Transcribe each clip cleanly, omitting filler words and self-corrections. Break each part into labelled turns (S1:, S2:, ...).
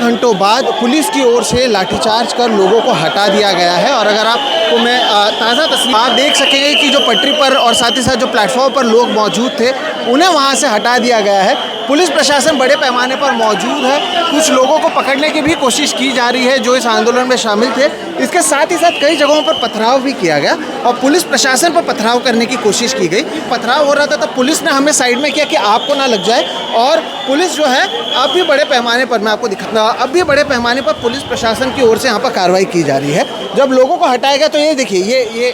S1: घंटों बाद पुलिस की ओर से लाठीचार्ज कर लोगों को हटा दिया गया है। और अगर आपको मैं ताज़ा तस्वीर आप देख सकेंगे कि जो पटरी पर और साथ ही साथ जो प्लेटफॉर्म पर लोग मौजूद थे उन्हें वहां से हटा दिया गया है। पुलिस प्रशासन बड़े पैमाने पर मौजूद है। कुछ लोगों को पकड़ने की भी कोशिश की जा रही है जो इस आंदोलन में शामिल थे। इसके साथ ही साथ कई जगहों पर पथराव भी किया गया और पुलिस प्रशासन पर पथराव करने की कोशिश की गई। पथराव हो रहा था तब पुलिस ने हमें साइड में किया कि आपको ना लग जाए। और पुलिस जो है अब भी बड़े पैमाने पर, मैं आपको दिखा, अब भी बड़े पैमाने पर पुलिस प्रशासन की ओर से यहाँ पर कार्रवाई की जा रही है। जब लोगों को हटाया गया तो ये देखिए ये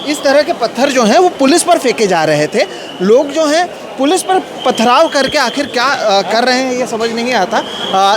S1: इस तरह के पत्थर जो हैं वो पुलिस पर फेंके जा रहे थे। लोग जो हैं पुलिस पर पथराव करके आखिर क्या कर रहे हैं ये समझ नहीं आता।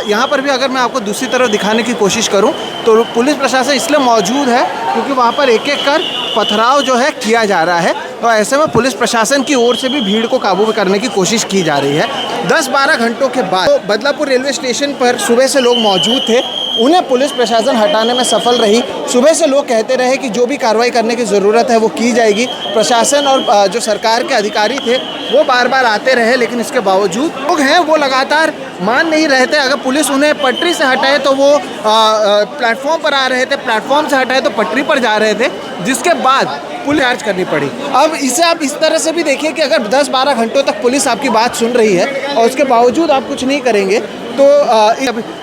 S1: यहाँ पर भी अगर मैं आपको दूसरी तरफ दिखाने की कोशिश करूँ तो पुलिस प्रशासन इसलिए मौजूद है क्योंकि वहाँ पर एक एक कर पथराव जो है किया जा रहा है। तो ऐसे में पुलिस प्रशासन की ओर से भी भीड़ को काबू करने की कोशिश की जा रही है। 10-12 घंटों के बाद तो बदलापुर रेलवे स्टेशन पर सुबह से लोग मौजूद थे, उन्हें पुलिस प्रशासन हटाने में सफल रही। सुबह से लोग कहते रहे कि जो भी कार्रवाई करने की ज़रूरत है वो की जाएगी। प्रशासन और जो सरकार के अधिकारी थे वो बार बार आते रहे, लेकिन इसके बावजूद लोग हैं वो लगातार मान नहीं रहे थे। अगर पुलिस उन्हें पटरी से हटाए तो वो प्लेटफॉर्म पर आ रहे थे, प्लेटफॉर्म से हटाए तो पटरी पर जा रहे थे, जिसके बाद पुलिस चार्ज करनी पड़ी। अब इसे आप इस तरह से भी देखिए कि अगर 10-12 घंटों तक पुलिस आपकी बात सुन रही है और उसके बावजूद आप कुछ नहीं करेंगे तो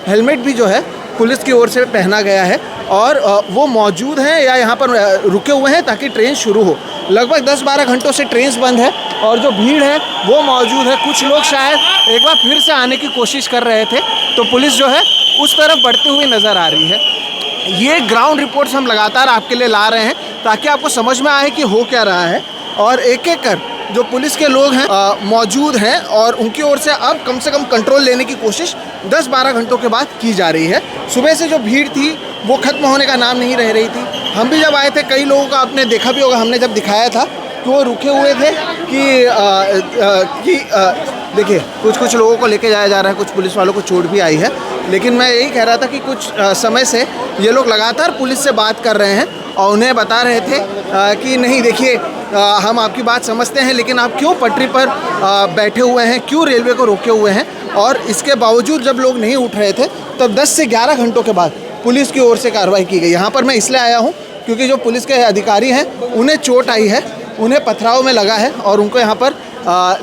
S1: हेलमेट भी जो है पुलिस की ओर से पहना गया है और वो मौजूद हैं या यहाँ पर रुके हुए हैं ताकि ट्रेन शुरू हो। लगभग 10-12 घंटों से ट्रेन बंद है और जो भीड़ है वो मौजूद है। कुछ लोग शायद एक बार फिर से आने की कोशिश कर रहे थे तो पुलिस जो है उस तरफ बढ़ते हुए नज़र आ रही है। ये ग्राउंड रिपोर्ट्स हम लगातार आपके लिए ला रहे हैं ताकि आपको समझ में आए कि हो क्या रहा है। और एक एक कर जो पुलिस के लोग हैं मौजूद हैं और उनकी ओर से अब कम से कम कंट्रोल लेने की कोशिश 10-12 घंटों के बाद की जा रही है। सुबह से जो भीड़ थी वो ख़त्म होने का नाम नहीं रह रही थी। हम भी जब आए थे कई लोगों का आपने देखा भी होगा, हमने जब दिखाया था तो वो रुके हुए थे कि देखिए कुछ लोगों को लेके जाया जा रहा है, कुछ पुलिस वालों को चोट भी आई है। लेकिन मैं यही कह रहा था कि कुछ समय से ये लोग लगातार पुलिस से बात कर रहे हैं और उन्हें बता रहे थे कि नहीं देखिए हम आपकी बात समझते हैं लेकिन आप क्यों पटरी पर बैठे हुए हैं, क्यों रेलवे को रोके हुए हैं। और इसके बावजूद जब लोग नहीं उठ रहे थे तब 10 से 11 घंटों के बाद पुलिस की ओर से कार्रवाई की गई। यहाँ पर मैं इसलिए आया हूँ क्योंकि जो पुलिस के अधिकारी हैं उन्हें चोट आई है, उन्हें पथराव में लगा है और उनको यहाँ पर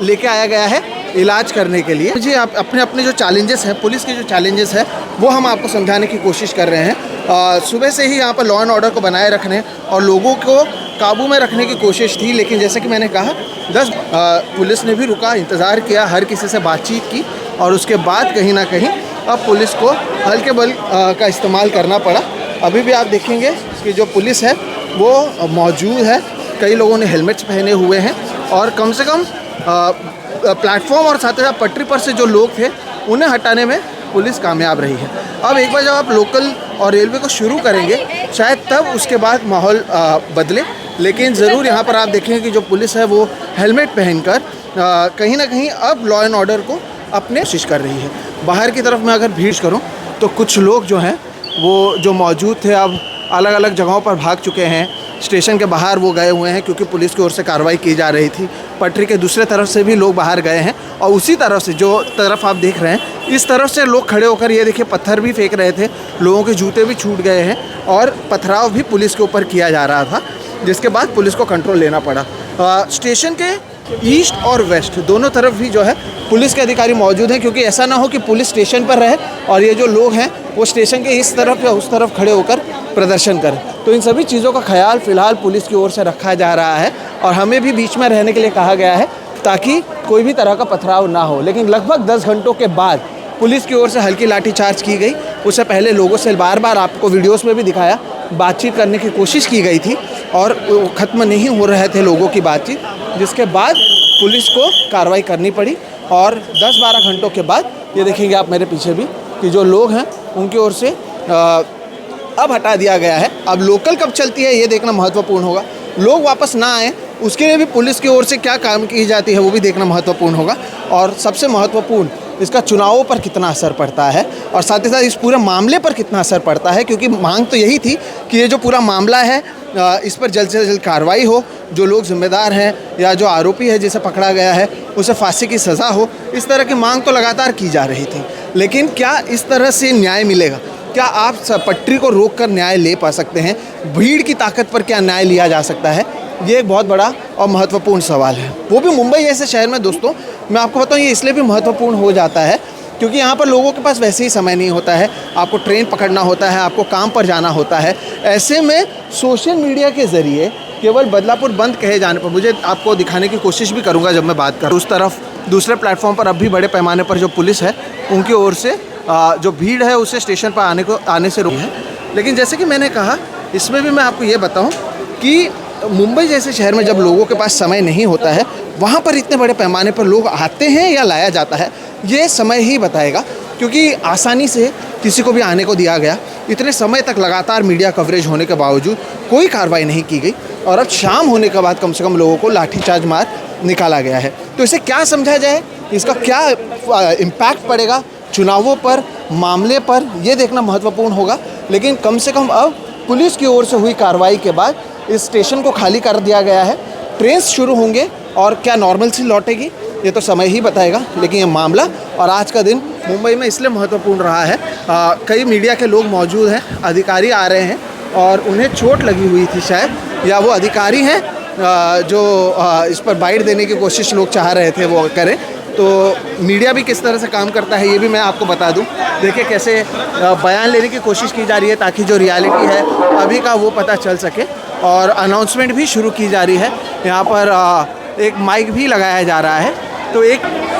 S1: लेके आया गया है इलाज करने के लिए। जी आप अपने जो चैलेंजेस हैं, पुलिस के जो चैलेंजेस हैं वो हम आपको समझाने की कोशिश कर रहे हैं। सुबह से ही यहाँ पर लॉ एंड ऑर्डर को बनाए रखने और लोगों को काबू में रखने की कोशिश थी, लेकिन जैसे कि मैंने कहा पुलिस ने भी रुका, इंतज़ार किया, हर किसी से बातचीत की और उसके बाद कहीं ना कहीं अब पुलिस को हल्के बल का इस्तेमाल करना पड़ा। अभी भी आप देखेंगे कि जो पुलिस है वो मौजूद है, कई लोगों ने हेलमेट्स पहने हुए हैं और कम से कम प्लेटफॉर्म और साथ ही साथ पटरी पर से जो लोग थे उन्हें हटाने में पुलिस कामयाब रही है। अब एक बार जब आप लोकल और रेलवे को शुरू करेंगे शायद तब उसके बाद माहौल बदले, लेकिन ज़रूर यहाँ पर आप देखेंगे कि जो पुलिस है वो हेलमेट पहनकर कहीं ना कहीं अब लॉ एंड ऑर्डर को अपने कोशिश कर रही है। बाहर की तरफ मैं अगर भीड़ करूँ तो कुछ लोग जो हैं वो जो मौजूद थे अब अलग अलग जगहों पर भाग चुके हैं। स्टेशन के बाहर वो गए हुए हैं क्योंकि पुलिस की ओर से कार्रवाई की जा रही थी। पटरी के दूसरे तरफ से भी लोग बाहर गए हैं और उसी तरफ से जो तरफ आप देख रहे हैं इस तरफ से लोग खड़े होकर ये देखिए पत्थर भी फेंक रहे थे, लोगों के जूते भी छूट गए हैं और पथराव भी पुलिस के ऊपर किया जा रहा था, जिसके बाद पुलिस को कंट्रोल लेना पड़ा। स्टेशन के ईस्ट और वेस्ट दोनों तरफ भी जो है पुलिस के अधिकारी मौजूद हैं क्योंकि ऐसा ना हो कि पुलिस स्टेशन पर रहे और ये जो लोग हैं वो स्टेशन के इस तरफ या उस तरफ खड़े होकर प्रदर्शन करें। तो इन सभी चीज़ों का ख्याल फ़िलहाल पुलिस की ओर से रखा जा रहा है और हमें भी बीच में रहने के लिए कहा गया है ताकि कोई भी तरह का पथराव ना हो। लेकिन लगभग 10 घंटों के बाद पुलिस की ओर से हल्की लाठीचार्ज की गई। उससे पहले लोगों से बार बार आपको वीडियोस में भी दिखाया बातचीत करने की कोशिश की गई थी और ख़त्म नहीं हो रहे थे लोगों की बातचीत, जिसके बाद पुलिस को कार्रवाई करनी पड़ी। और 10-12 घंटों के बाद ये देखेंगे आप मेरे पीछे भी कि जो लोग हैं उनकी ओर से अब हटा दिया गया है। अब लोकल कब चलती है ये देखना महत्वपूर्ण होगा। लोग वापस ना आए उसके लिए भी पुलिस की ओर से क्या काम की जाती है वो भी देखना महत्वपूर्ण होगा। और सबसे महत्वपूर्ण इसका चुनावों पर कितना असर पड़ता है और साथ ही साथ इस पूरे मामले पर कितना असर पड़ता है, क्योंकि मांग तो यही थी कि ये जो पूरा मामला है इस पर जल्द से जल्द कार्रवाई हो, जो लोग जिम्मेदार हैं या जो आरोपी है जिसे पकड़ा गया है उसे फांसी की सज़ा हो। इस तरह की मांग तो लगातार की जा रही थी। लेकिन क्या इस तरह से न्याय मिलेगा? क्या आप पटरी को रोक कर न्याय ले पा सकते हैं? भीड़ की ताकत पर क्या न्याय लिया जा सकता है? ये एक बहुत बड़ा और महत्वपूर्ण सवाल है, वो भी मुंबई जैसे शहर में। दोस्तों, मैं आपको बताऊँ, ये इसलिए भी महत्वपूर्ण हो जाता है क्योंकि यहाँ पर लोगों के पास वैसे ही समय नहीं होता है। आपको ट्रेन पकड़ना होता है, आपको काम पर जाना होता है। ऐसे में सोशल मीडिया के ज़रिए केवल बदलापुर बंद कहे जाने पर, मुझे आपको दिखाने की कोशिश भी करूँगा जब मैं बात करूँ, उस तरफ दूसरे प्लेटफॉर्म पर अब भी बड़े पैमाने पर जो पुलिस है उनकी ओर से जो भीड़ है उसे स्टेशन पर आने से रोकी है। लेकिन जैसे कि मैंने कहा, इसमें भी मैं आपको ये बताऊँ कि मुंबई जैसे शहर में जब लोगों के पास समय नहीं होता है, वहाँ पर इतने बड़े पैमाने पर लोग आते हैं या लाया जाता है, ये समय ही बताएगा। क्योंकि आसानी से किसी को भी आने को दिया गया, इतने समय तक लगातार मीडिया कवरेज होने के बावजूद कोई कार्रवाई नहीं की गई, और अब शाम होने के बाद कम से कम लोगों को लाठीचार्ज मार निकाला गया है। तो इसे क्या समझा जाए, इसका क्या इम्पैक्ट पड़ेगा चुनावों पर, मामले पर, ये देखना महत्वपूर्ण होगा। लेकिन कम से कम अब पुलिस की ओर से हुई कार्रवाई के बाद इस स्टेशन को खाली कर दिया गया है। ट्रेन शुरू होंगे और क्या नॉर्मल सी लौटेगी, ये तो समय ही बताएगा। लेकिन ये मामला और आज का दिन मुंबई में इसलिए महत्वपूर्ण रहा है, कई मीडिया के लोग मौजूद हैं, अधिकारी आ रहे हैं और उन्हें चोट लगी हुई थी शायद, या वो अधिकारी हैं जो इस पर बाइट देने की कोशिश लोग चाह रहे थे वो करें। तो मीडिया भी किस तरह से काम करता है ये भी मैं आपको बता दूं। देखिए कैसे बयान लेने की कोशिश की जा रही है ताकि जो रियलिटी है अभी का वो पता चल सके, और अनाउंसमेंट भी शुरू की जा रही है। यहाँ पर एक माइक भी लगाया जा रहा है,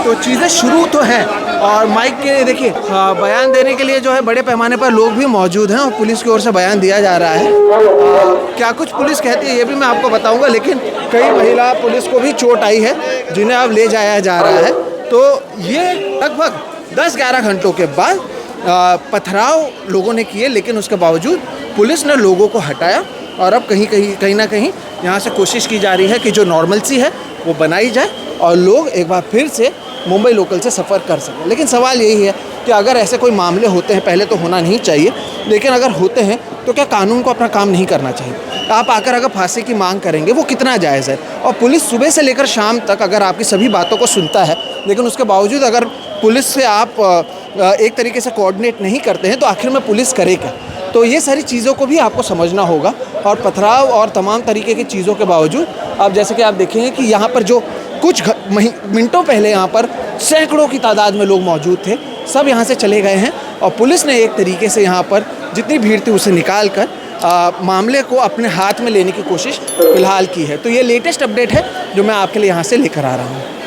S1: तो चीज़ें शुरू तो हैं। और माइक के देखिए बयान देने के लिए जो है बड़े पैमाने पर लोग भी मौजूद हैं और पुलिस की ओर से बयान दिया जा रहा है। क्या कुछ पुलिस कहती है ये भी मैं आपको बताऊंगा। लेकिन कई महिला पुलिस को भी चोट आई है जिन्हें अब ले जाया जा रहा है। तो ये लगभग 10-11 घंटों के बाद पथराव लोगों ने किए, लेकिन उसके बावजूद पुलिस ने लोगों को हटाया, और अब कहीं ना कहीं यहाँ से कोशिश की जा रही है कि जो नॉर्मलसी है वो बनाई जाए और लोग एक बार फिर से मुंबई लोकल से सफ़र कर सकें। लेकिन सवाल यही है कि अगर ऐसे कोई मामले होते हैं, पहले तो होना नहीं चाहिए, लेकिन अगर होते हैं तो क्या कानून को अपना काम नहीं करना चाहिए? आप आकर अगर फांसी की मांग करेंगे वो कितना जायज़ है? और पुलिस सुबह से लेकर शाम तक अगर आपकी सभी बातों को सुनता है, लेकिन उसके बावजूद अगर पुलिस से आप एक तरीके से कोऑर्डिनेट नहीं करते हैं, तो आखिर में पुलिस करे क्या? तो ये सारी चीज़ों को भी आपको समझना होगा। और पथराव और तमाम तरीके की चीज़ों के बावजूद अब जैसे कि आप देखेंगे कि यहाँ पर जो कुछ मिनटों पहले यहाँ पर सैकड़ों की तादाद में लोग मौजूद थे, सब यहाँ से चले गए हैं, और पुलिस ने एक तरीके से यहाँ पर जितनी भीड़ थी उसे निकाल कर मामले को अपने हाथ में लेने की कोशिश फिलहाल की है। तो ये लेटेस्ट अपडेट है जो मैं आपके लिए यहाँ से लेकर आ रहा हूँ।